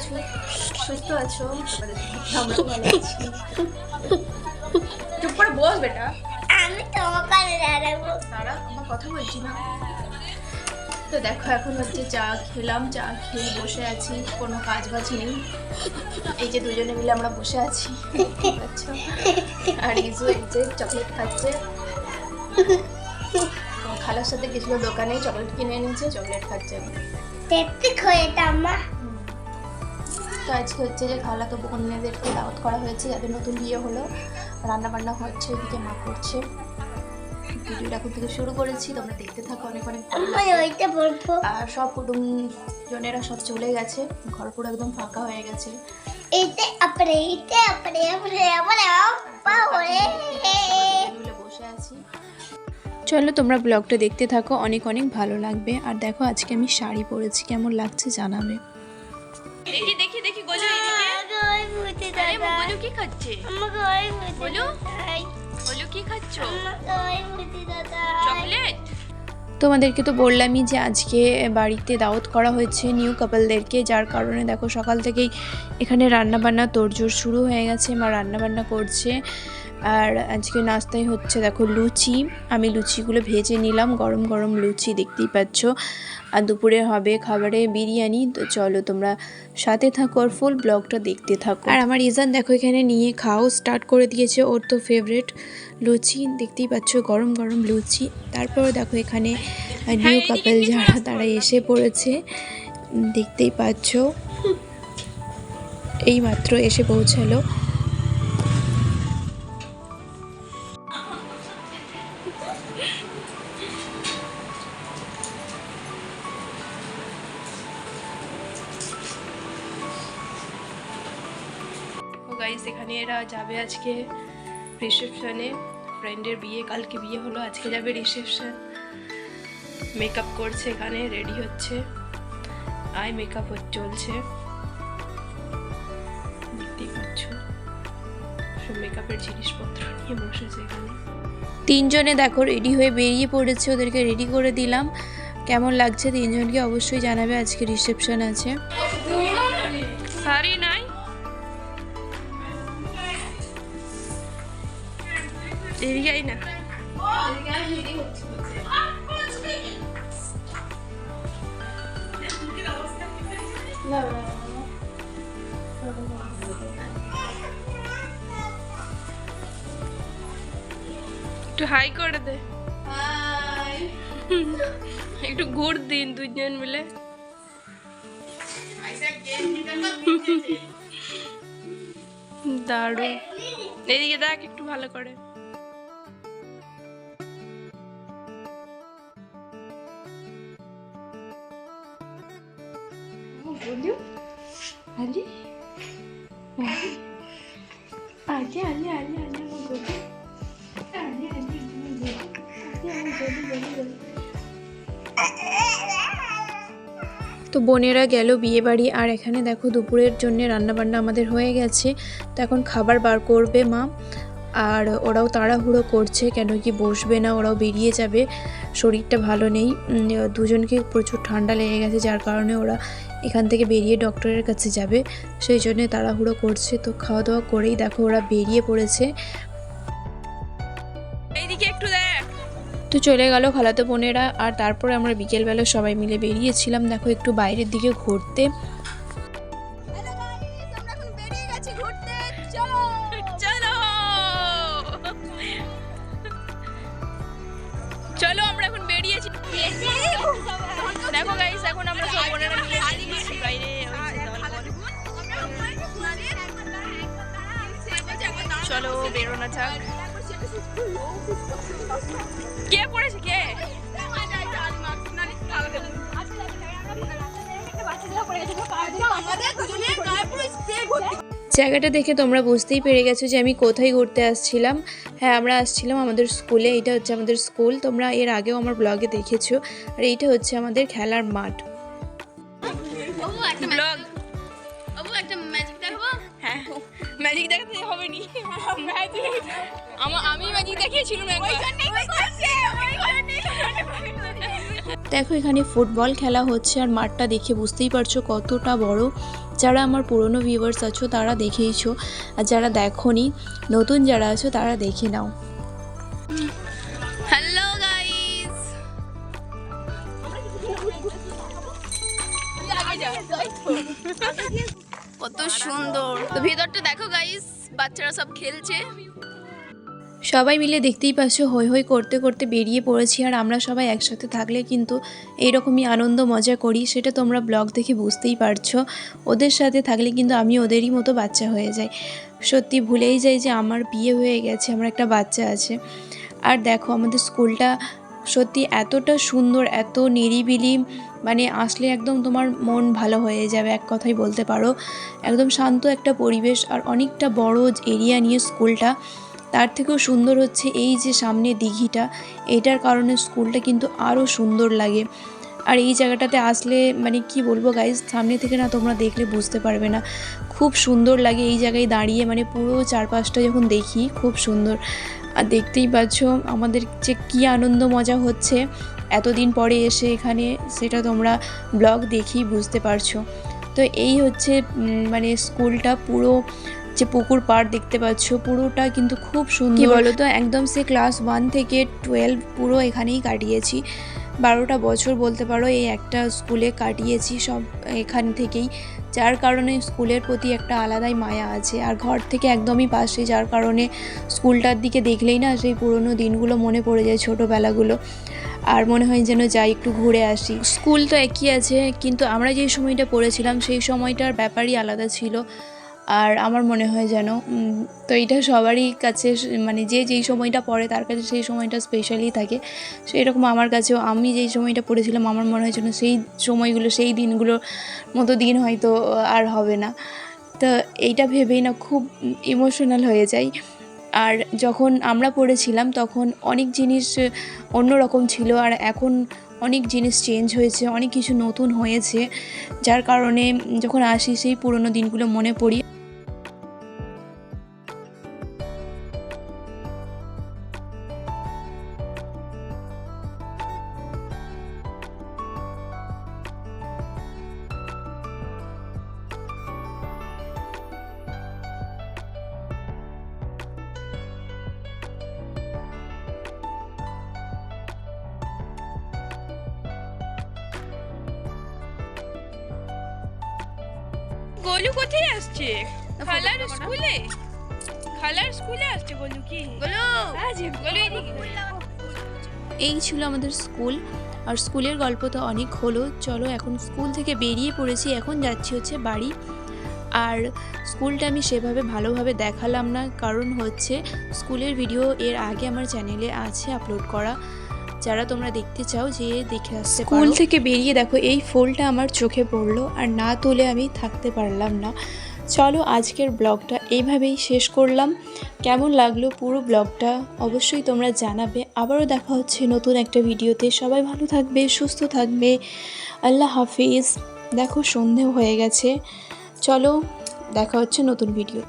আছো? সুস্থ আছো? আমরা ভালো আছি। চুপ করে বস বেটা। আমি তোমাকে দাঁড়াবো। তারা আমার কথা বলছি না। তো দেখো এখন হচ্ছে চা খেলাম, চা খেয়ে বসে আছি, কোনো কাজ বাজ নেই। এই যে দুজনে মিলে আমরা বসে আছি, আচ্ছা। আর ইজু এই যে চকলেট খাচ্ছে, খালার সাথে গেছিল দোকানে, চকলেট কিনে এনেছে, চকলেট খাচ্ছে। দেখতে খয়েটা আম্মা। তো আজকে হচ্ছে যে খালাকে বোনেদেরকে দাওয়াত করা হয়েছে, যাদের নতুন বিয়ে হলো। রান্না বান্না হচ্ছে, ওইদিকে মা করছে। ভিডিওটা এখন থেকে শুরু করেছি, তোমরা দেখতে থাকো, অনেক অনেক ভালো আমি লাগবে। ওইটা বলবো। আর সব কুটুম জনেরা সব চলে গেছে, ঘর পুরো একদম ফাঁকা হয়ে গেছে। এইটা আপরে আপা হয়ে বসে আছি। চলো তোমরা ব্লগটা দেখতে থাকো, অনেক অনেক ভালো লাগবে। আর দেখো আজকে আমি শাড়ি পরেছি, কেমন লাগছে জানাবে। দেখি দেখি দেখি গোজো গোজো কি খাচ্ছে? বলো বলো কি খাচ্ছ? চকলেট। তোমাদেরকে তো বললামই যে আজকে বাড়িতে দাওয়াত করা হয়েছে নিউ কাপলদেরকে, যার কারণে দেখো সকাল থেকেই এখানে রান্নাবান্না তোড়জোড় শুরু হয়ে গেছে। মা রান্নাবান্না করছে। আর আজকে নাস্তায় হচ্ছে দেখো লুচি, আমি লুচিগুলো ভেজে নিলাম, গরম গরম লুচি দেখতেই পাচ্ছ। আর দুপুরে হবে খাবারে বিরিয়ানি। তো চলো তোমরা সাথে থাকো আর ফুল ব্লগটা দেখতে থাকো। আর আমার ইজান দেখো এখানে নিয়ে খাওয়া স্টার্ট করে দিয়েছে, ওর তো ফেভারিট লুচি, দেখতেই পাচ্ছ গরম গরম লুচি। তারপরে দেখো এখানে নিউ কাপল যারা তারা এসে পড়েছে, দেখতেই পাচ্ছ এই মাত্র এসে পৌঁছালো। গাইস এখানে এরা যাবে আজকে রিসেপশনে, ফ্রেন্ডের বিয়ে, কালকে বিয়ে হলো, আজকে যাবে রিসেপশন। মেকআপ করছে, এখানে রেডি হচ্ছে, আই মেকআপ চলছে, দেখতেই পাচ্ছ সব মেকআপের জিনিসপত্র নিয়ে বসেছে এখানে। তিনজনে দেখো রেডি হয়ে বেরিয়ে পড়েছে, ওদেরকে রেডি করে দিলাম। কেমন লাগছে তিনজনকে অবশ্যই জানাবে, আজকে রিসেপশন আছে। শাড়ি নাই, এদিকে না একটু হাই করে দে, একটু ঘুর দিন দুজন মিলে। দারুণ, এদিকে দেখ একটু ভালো করে। তো বোনেরা গেল বিয়ে বাড়ি। আর এখানে দেখো দুপুরের জন্য রান্নাবান্না আমাদের হয়ে গেছে। তো এখন খাবার বার করবে মা, আর ওরাও তাড়াহুড়ো করছে, কেন কি বসবে না, ওরাও বেরিয়ে যাবে, শরীরটা ভালো নেই, দুজনকে প্রচুর ঠান্ডা লেগে গেছে, যার কারণে ওরা এখান থেকে বেরিয়ে ডক্টরের কাছে যাবে, সেই জন্য তাড়াহুড়ো করছে। তো খাওয়া দাওয়া করেই দেখো ওরা বেরিয়ে পড়েছে। এইদিকে একটু দেখ। তো চলে গেল খালাতো বোনেরা। আর তারপরে আমরা বিকেলবেলা সবাই মিলে বেরিয়েছিলাম দেখো একটু বাইরের দিকে ঘুরতে। চলো আমরা এখন বেরিয়েছি, দেখো গাইস এখন আমরা সব বোনেরা মিলে বেরিয়েছি বাইরে। চলো বেরোনো যাক। কে পড়েছে কে? জায়গাটা দেখে তোমরা বুঝতেই পেরে গেছো যে আমি কোথায় ঘুরতে আসছিলাম। হ্যাঁ আমরা আসছিলাম আমাদের স্কুলে, এটা হচ্ছে আমাদের স্কুল, তোমরা এর আগেও আমার ব্লগে দেখেছো। আর এইটা হচ্ছে আমাদের খেলার মাঠ। ব্লগ হ্যাঁ ম্যাজিক দেখাতে হবে নি, আমি ম্যাজিক দেখিয়েছিলাম একবার। দেখো এখানে ফুটবল খেলা হচ্ছে, আর মাঠটা দেখে বুঝতেই পারছো কতটা বড়। যারা আমার পুরনো ভিউয়ার্স আছো তারা দেখেইছো, আর যারা দেখোনি নতুন যারা আছো তারা দেখে নাও। হ্যালো গাইস, কত সুন্দর তো ভেতরটা দেখো গাইস, বাচ্চারা সব খেলছে। সবাই মিলে দেখতেই পাচ্ছ হই হই করতে করতে বেরিয়ে পড়েছি, আর আমরা সবাই একসাথে থাকলে কিন্তু এইরকমই আনন্দ মজা করি, সেটা তোমরা ব্লগ দেখে বুঝতেই পারছো। ওদের সাথে থাকলে কিন্তু আমি ওদেরই মতো বাচ্চা হয়ে যাই, সত্যি ভুলেই যাই যে আমার বিয়ে হয়ে গেছে, আমার একটা বাচ্চা আছে। আর দেখো আমাদের স্কুলটা সত্যি এতটা সুন্দর, এত নিরিবিলি, মানে আসলে একদম তোমার মন ভালো হয়ে যাবে, এক কথাই বলতে পারো। একদম শান্ত একটা পরিবেশ, আর অনেকটা বড় এরিয়া নিয়ে স্কুলটা। তার থেকেও সুন্দর হচ্ছে এই যে সামনে দিঘিটা, এটার কারণে স্কুলটা কিন্তু আরও সুন্দর লাগে। আর এই জায়গাটাতে আসলে মানে কি বলবো গাইজ, সামনে থেকে না তোমরা দেখলে বুঝতে পারবে না, খুব সুন্দর লাগে এই জায়গায় দাঁড়িয়ে, মানে পুরো চারপাশটা যখন দেখি খুব সুন্দর। আর দেখতেই পাচ্ছ আমাদের যে কী আনন্দ মজা হচ্ছে এতদিন পরে এসে এখানে, সেটা তোমরা ব্লগ দেখেই বুঝতে পারছো। তো এই হচ্ছে মানে স্কুলটা, পুরো যে পুকুর পাড় দেখতে পাচ্ছ পুরোটা কিন্তু খুব সুন্দর। কি বলো তো, একদম সে ক্লাস 1 থেকে 12 পুরো এখানেই কাটিয়েছি, 12টা বছর বলতে পারো এই একটা স্কুলে কাটিয়েছি সব এখান থেকেই, যার কারণে স্কুলের প্রতি একটা আলাদাই মায়া আছে। আর ঘর থেকে একদমই পাশে, যার কারণে স্কুলটার দিকে দেখলেই না সেই পুরনো দিনগুলো মনে পড়ে যায়, ছোটোবেলাগুলো, আর মনে হয় যেন যাই একটু ঘুরে আসি। স্কুল তো একই আছে, কিন্তু আমরা যেই সময়টা পড়েছিলাম সেই সময়টার ব্যাপারই আলাদা ছিল। আর আমার মনে হয় যেন তো এটা সবারই কাছে, মানে যে যেই সময়টা পড়ে তার কাছে সেই সময়টা স্পেশালি থাকে, সেই রকম আমার কাছেও আমি যেই সময়টা পড়েছিলাম আমার মনে হয় যেন সেই সময়গুলো, সেই দিনগুলোর মতো দিন হয়তো আর হবে না। তো এইটা ভেবেই না খুব ইমোশনাল হয়ে যাই। আর যখন আমরা পড়েছিলাম তখন অনেক জিনিস অন্যরকম ছিল, আর এখন অনেক জিনিস চেঞ্জ হয়েছে, অনেক কিছু নতুন হয়েছে, যার কারণে যখন আসি সেই পুরনো দিনগুলো মনে পড়ি। গোলু কোথায় আসছে? খালার স্কুলে? খালার স্কুলে আসছে গোলু? কি গোলু? গোলু এদিকে। এই ছিল আমাদের স্কুল, আর স্কুলের গল্প তো অনেক হলো। চলো এখন স্কুল থেকে বেরিয়ে পড়েছি, এখন যাচ্ছি হচ্ছে বাড়ি। আর স্কুলটা আমি সেভাবে ভালোভাবে দেখালাম না, কারণ হচ্ছে স্কুলের ভিডিও এর আগে আমার চ্যানেলে আছে আপলোড করা, যারা তোমরা দেখতে চাও যে দেখে আসতে পারো। স্কুল থেকে বেরিয়ে দেখো এই ফুলটা আমার চোখে পড়লো, আর না তুলে আমি থাকতে পারলাম না। চলো আজকের ব্লগটা এইভাবেই শেষ করলাম। কেমন লাগলো পুরো ব্লগটা অবশ্যই তোমরা জানাবে। আবারও দেখা হচ্ছে নতুন একটা ভিডিওতে। সবাই ভালো থাকবে, সুস্থ থাকবে। আল্লাহ হাফিজ। দেখো সন্ধেও হয়ে গেছে, চলো দেখা হচ্ছে নতুন ভিডিও।